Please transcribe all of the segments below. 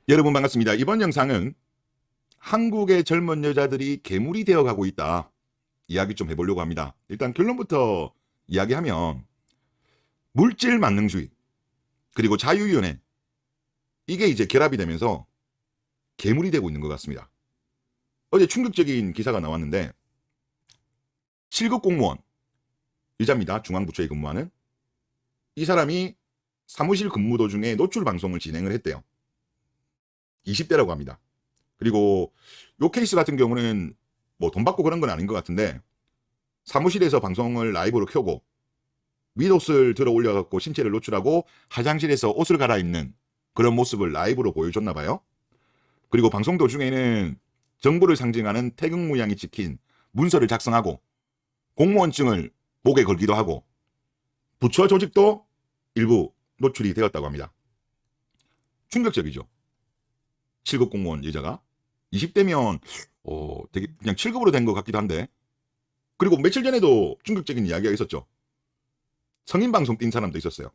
여러분 반갑습니다. 이번 영상은 한국의 젊은 여자들이 괴물이 되어가고 있다. 이야기 좀 해보려고 합니다. 일단 결론부터 이야기하면 물질 만능주의 그리고 자유위원회 이게 이제 결합이 되면서 괴물이 되고 있는 것 같습니다. 어제 충격적인 기사가 나왔는데 7급 공무원 여자입니다. 중앙부처에 근무하는 이 사람이 사무실 근무 도중에 노출 방송을 진행을 했대요. 20대라고 합니다. 그리고 요 케이스 같은 경우는 뭐 돈 받고 그런 건 아닌 것 같은데 사무실에서 방송을 라이브로 켜고 윗옷을 들어 올려갖고 신체를 노출하고 화장실에서 옷을 갈아입는 그런 모습을 라이브로 보여줬나 봐요. 그리고 방송 도중에는 정부를 상징하는 태극 모양이 찍힌 문서를 작성하고 공무원증을 목에 걸기도 하고 부처 조직도 일부 노출이 되었다고 합니다. 충격적이죠. 7급 공무원 여자가 20대면 되게 그냥 7급으로 된 것 같기도 한데, 그리고 며칠 전에도 충격적인 이야기가 있었죠. 성인 방송 띈 사람도 있었어요.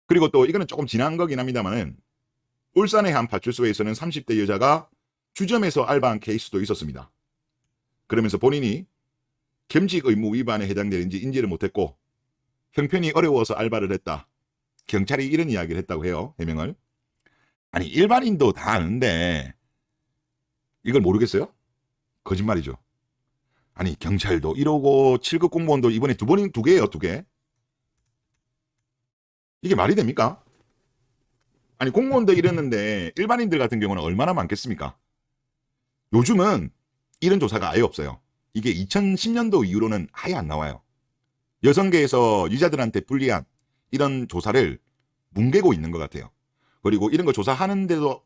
그리고 또 이거는 조금 지난 거긴 합니다만은 울산의 한 파출소에서는 30대 여자가 주점에서 알바한 케이스도 있었습니다. 그러면서 본인이 겸직 의무 위반에 해당되는지 인지를 못했고 형편이 어려워서 알바를 했다. 경찰이 이런 이야기를 했다고 해요. 해명을. 아니 일반인도 다 아는데 이걸 모르겠어요? 거짓말이죠. 아니 경찰도 이러고 7급 공무원도 이번에 두 개예요. 두 개. 이게 말이 됩니까? 아니 공무원도 이랬는데 일반인들 같은 경우는 얼마나 많겠습니까? 요즘은 이런 조사가 아예 없어요. 이게 2010년도 이후로는 아예 안 나와요. 여성계에서 유자들한테 불리한 이런 조사를 뭉개고 있는 것 같아요. 그리고 이런 거 조사하는데도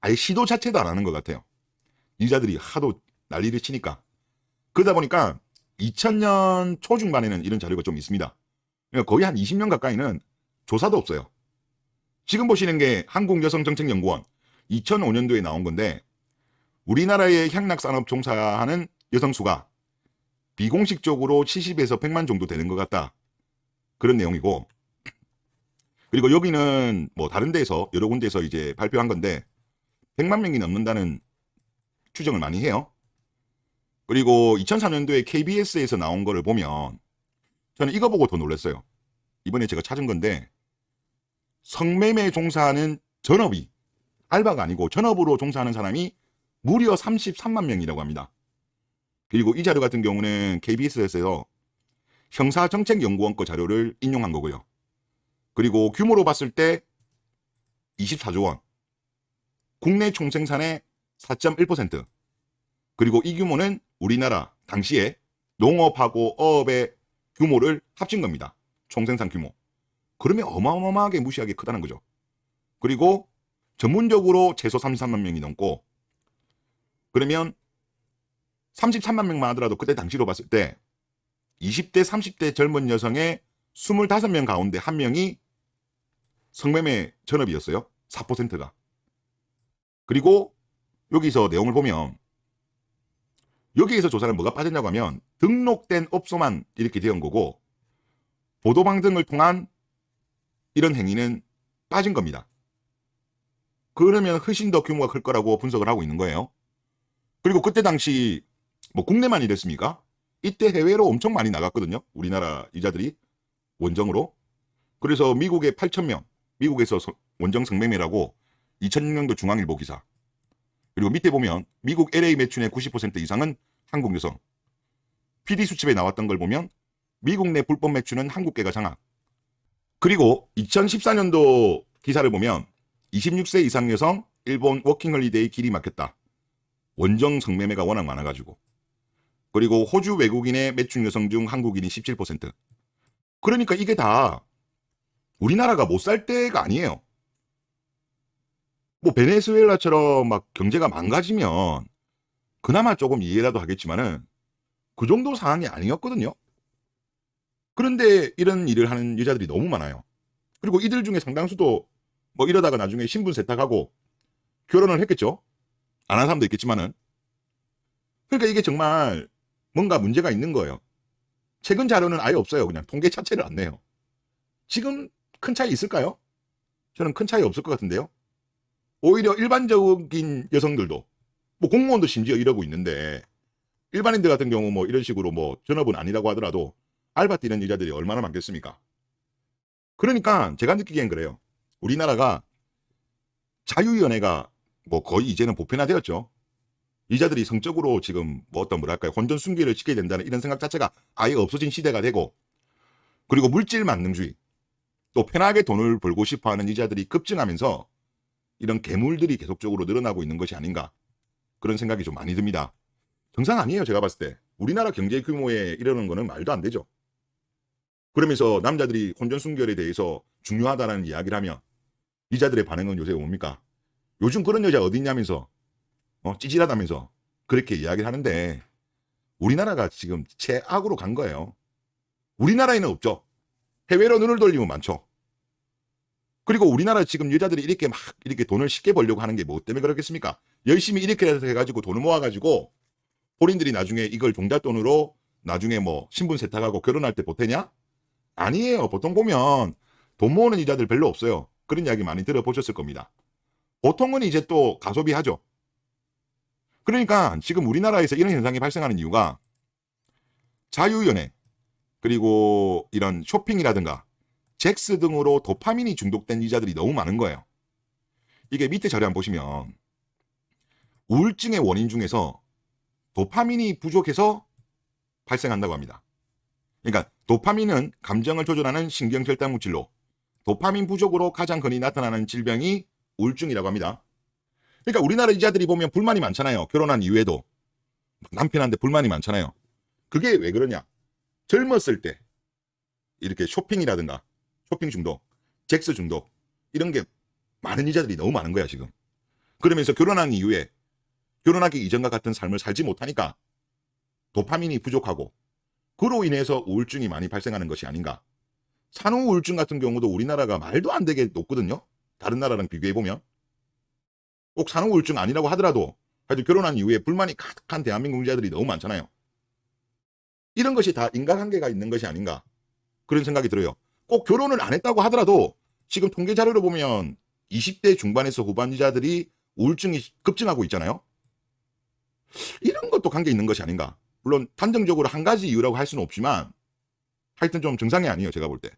아예 시도 자체도 안 하는 것 같아요. 유자들이 하도 난리를 치니까. 그러다 보니까 2000년 초중반에는 이런 자료가 좀 있습니다. 그러니까 거의 한 20년 가까이는 조사도 없어요. 지금 보시는 게 한국여성정책연구원 2005년도에 나온 건데 우리나라의 향락산업 종사하는 여성 수가 비공식적으로 70에서 100만 정도 되는 것 같다. 그런 내용이고, 그리고 여기는 뭐 다른 데에서 여러 군데에서 이제 발표한 건데 100만 명이 넘는다는 추정을 많이 해요. 그리고 2004년도에 KBS에서 나온 거를 보면 저는 이거 보고 더 놀랐어요. 이번에 제가 찾은 건데 성매매 종사하는 전업이 알바가 아니고 전업으로 종사하는 사람이 무려 33만 명이라고 합니다. 그리고 이 자료 같은 경우는 KBS에서 형사정책연구원 거 자료를 인용한 거고요. 그리고 규모로 봤을 때 24조 원, 국내 총생산의 4.1%, 그리고 이 규모는 우리나라 당시에 농업하고 어업의 규모를 합친 겁니다. 총생산 규모. 그러면 어마어마하게 무시하게 크다는 거죠. 그리고 전문적으로 최소 33만 명이 넘고, 그러면 33만 명만 하더라도 그때 당시로 봤을 때 20대 30대 젊은 여성의 25명 가운데 1명이 성매매 전업이었어요. 4%가. 그리고 여기서 내용을 보면 여기에서 조사는 뭐가 빠졌냐고 하면 등록된 업소만 이렇게 되은 거고 보도방 등을 통한 이런 행위는 빠진 겁니다. 그러면 훨씬 더 규모가 클 거라고 분석을 하고 있는 거예요. 그리고 그때 당시 뭐 국내만 이랬습니까? 이때 해외로 엄청 많이 나갔거든요. 우리나라 여자들이 원정으로. 그래서 미국에 8,000명, 미국에서 원정 성매매라고 2006년도 중앙일보 기사. 그리고 밑에 보면 미국 LA 매춘의 90% 이상은 한국 여성. PD 수첩에 나왔던 걸 보면 미국 내 불법 매춘은 한국계가 장악. 그리고 2014년도 기사를 보면 26세 이상 여성 일본 워킹홀리데이 길이 막혔다. 원정 성매매가 워낙 많아가지고. 그리고 호주 외국인의 매춘 여성 중 한국인이 17%. 그러니까 이게 다 우리나라가 못 살 때가 아니에요. 뭐 베네수엘라처럼 막 경제가 망가지면 그나마 조금 이해라도 하겠지만은 그 정도 상황이 아니었거든요. 그런데 이런 일을 하는 여자들이 너무 많아요. 그리고 이들 중에 상당수도 뭐 이러다가 나중에 신분 세탁하고 결혼을 했겠죠. 안 한 사람도 있겠지만은. 그러니까 이게 정말 뭔가 문제가 있는 거예요. 최근 자료는 아예 없어요. 그냥 통계 자체를 안 내요. 지금 큰 차이 있을까요? 저는 큰 차이 없을 것 같은데요. 오히려 일반적인 여성들도 뭐 공무원도 심지어 이러고 있는데 일반인들 같은 경우 뭐 이런 식으로 뭐 전업은 아니라고 하더라도 알바 뛰는 여자들이 얼마나 많겠습니까? 그러니까 제가 느끼기엔 그래요. 우리나라가 자유연애가 뭐 거의 이제는 보편화되었죠. 여자들이 성적으로 지금 뭐 어떤 뭐랄까요 혼전 순결을 지켜야 된다는 이런 생각 자체가 아예 없어진 시대가 되고, 그리고 물질 만능주의, 또 편하게 돈을 벌고 싶어하는 여자들이 급증하면서 이런 괴물들이 계속적으로 늘어나고 있는 것이 아닌가, 그런 생각이 좀 많이 듭니다. 정상 아니에요. 제가 봤을 때 우리나라 경제 규모에 이러는 거는 말도 안 되죠. 그러면서 남자들이 혼전 순결에 대해서 중요하다는 이야기를 하면 여자들의 반응은 요새 뭡니까? 요즘 그런 여자 어디 있냐면서 찌질하다면서 그렇게 이야기를 하는데, 우리나라가 지금 최악으로 간 거예요. 우리나라에는 없죠. 해외로 눈을 돌리면 많죠. 그리고 우리나라 지금 여자들이 이렇게 막 이렇게 돈을 쉽게 벌려고 하는 게 뭐 때문에 그렇겠습니까? 열심히 이렇게 해가지고 돈을 모아가지고 본인들이 나중에 이걸 종잣돈으로 나중에 뭐 신분 세탁하고 결혼할 때 보태냐? 아니에요. 보통 보면 돈 모으는 여자들 별로 없어요. 그런 이야기 많이 들어보셨을 겁니다. 보통은 이제 또 가소비하죠. 그러니까 지금 우리나라에서 이런 현상이 발생하는 이유가 자유연애, 그리고 이런 쇼핑이라든가 잭스 등으로 도파민이 중독된 여자들이 너무 많은 거예요. 이게 밑에 자료 한번 보시면 우울증의 원인 중에서 도파민이 부족해서 발생한다고 합니다. 그러니까 도파민은 감정을 조절하는 신경혈당 물질로, 도파민 부족으로 가장 흔히 나타나는 질병이 우울증이라고 합니다. 그러니까 우리나라 여자들이 보면 불만이 많잖아요. 결혼한 이후에도 남편한테 불만이 많잖아요. 그게 왜 그러냐? 젊었을 때 이렇게 쇼핑이라든가 쇼핑 중독, 잭스 중독, 이런 게 많은 여자들이 너무 많은 거야 지금. 그러면서 결혼한 이후에 결혼하기 이전과 같은 삶을 살지 못하니까 도파민이 부족하고, 그로 인해서 우울증이 많이 발생하는 것이 아닌가. 산후 우울증 같은 경우도 우리나라가 말도 안 되게 높거든요. 다른 나라랑 비교해보면. 꼭 산후 우울증 아니라고 하더라도 하여튼 결혼한 이후에 불만이 가득한 대한민국 여자들이 너무 많잖아요. 이런 것이 다 인과관계가 있는 것이 아닌가, 그런 생각이 들어요. 꼭 결혼을 안 했다고 하더라도 지금 통계 자료를 보면 20대 중반에서 후반 여자들이 우울증이 급증하고 있잖아요. 이런 것도 관계 있는 것이 아닌가. 물론 단정적으로 한 가지 이유라고 할 수는 없지만 하여튼 좀 정상이 아니에요, 제가 볼 때.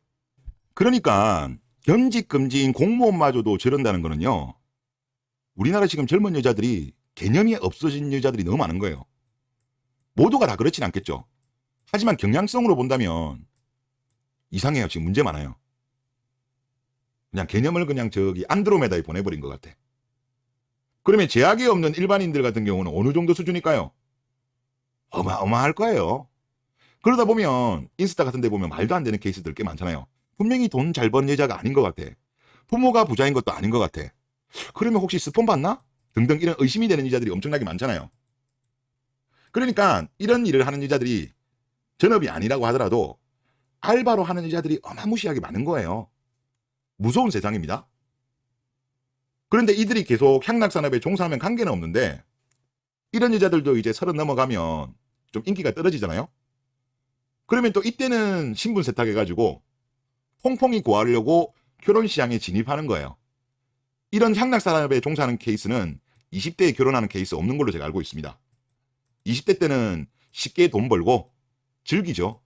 그러니까 겸직 금지인 공무원마저도 저런다는 거는요, 우리나라 지금 젊은 여자들이 개념이 없어진 여자들이 너무 많은 거예요. 모두가 다 그렇진 않겠죠. 하지만 경향성으로 본다면 이상해요. 지금 문제 많아요. 그냥 개념을 그냥 저기 안드로메다에 보내버린 것 같아. 그러면 제약이 없는 일반인들 같은 경우는 어느 정도 수준일까요? 어마어마할 거예요. 그러다 보면 인스타 같은 데 보면 말도 안 되는 케이스들 꽤 많잖아요. 분명히 돈 잘 버는 여자가 아닌 것 같아. 부모가 부자인 것도 아닌 것 같아. 그러면 혹시 스폰 받나? 등등 이런 의심이 되는 여자들이 엄청나게 많잖아요. 그러니까 이런 일을 하는 여자들이 전업이 아니라고 하더라도 알바로 하는 여자들이 어마무시하게 많은 거예요. 무서운 세상입니다. 그런데 이들이 계속 향락산업에 종사하면 관계는 없는데, 이런 여자들도 이제 30 넘어가면 좀 인기가 떨어지잖아요. 그러면 또 이때는 신분 세탁해가지고 퐁퐁이 구하려고 결혼시장에 진입하는 거예요. 이런 향락산업에 종사하는 케이스는 20대에 결혼하는 케이스 없는 걸로 제가 알고 있습니다. 20대 때는 쉽게 돈 벌고 즐기죠.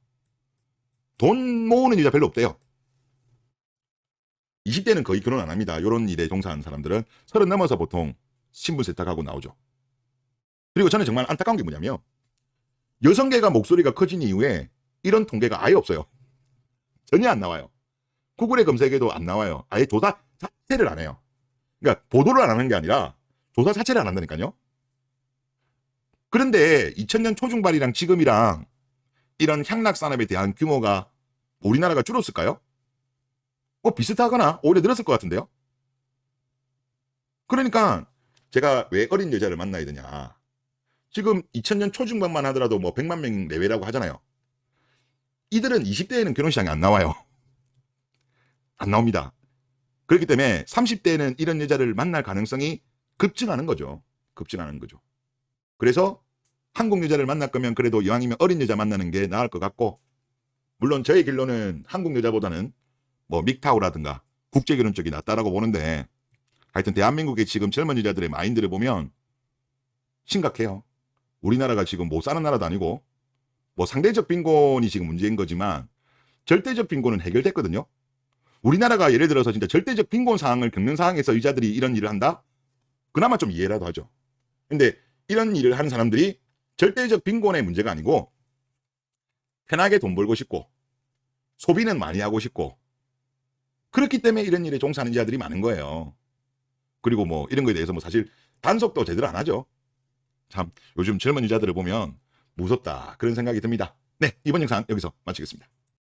돈 모으는 여자 별로 없대요. 20대는 거의 결혼 안 합니다. 이런 일에 종사하는 사람들은 30 넘어서 보통 신분 세탁하고 나오죠. 그리고 저는 정말 안타까운 게 뭐냐면 여성계가 목소리가 커진 이후에 이런 통계가 아예 없어요. 전혀 안 나와요. 구글에 검색해도 안 나와요. 아예 조사 자체를 안 해요. 그러니까 보도를 안 하는 게 아니라 조사 자체를 안 한다니까요. 그런데 2000년 초중반이랑 지금이랑 이런 향락산업에 대한 규모가 우리나라가 줄었을까요? 비슷하거나 오히려 늘었을 것 같은데요. 그러니까 제가 왜 어린 여자를 만나야 되냐. 지금 2000년 초중반만 하더라도 뭐 100만 명 내외라고 하잖아요. 이들은 20대에는 결혼시장에 안 나와요. 안 나옵니다. 그렇기 때문에 30대에는 이런 여자를 만날 가능성이 급증하는 거죠. 급증하는 거죠. 그래서 한국 여자를 만날 거면 그래도 이왕이면 어린 여자 만나는 게 나을 것 같고, 물론 저의 길로는 한국 여자보다는 뭐 믹타오라든가 국제결혼 쪽이 낫다라고 보는데, 하여튼 대한민국의 지금 젊은 여자들의 마인드를 보면 심각해요. 우리나라가 지금 못 사는 나라도 아니고 뭐 상대적 빈곤이 지금 문제인 거지만 절대적 빈곤은 해결됐거든요. 우리나라가 예를 들어서 진짜 절대적 빈곤 상황을 겪는 상황에서 여자들이 이런 일을 한다? 그나마 좀 이해라도 하죠. 근데 이런 일을 하는 사람들이 절대적 빈곤의 문제가 아니고 편하게 돈 벌고 싶고 소비는 많이 하고 싶고 그렇기 때문에 이런 일에 종사하는 자들이 많은 거예요. 그리고 뭐 이런 거에 대해서 뭐 사실 단속도 제대로 안 하죠. 참 요즘 젊은 여자들을 보면 무섭다 그런 생각이 듭니다. 네, 이번 영상 여기서 마치겠습니다.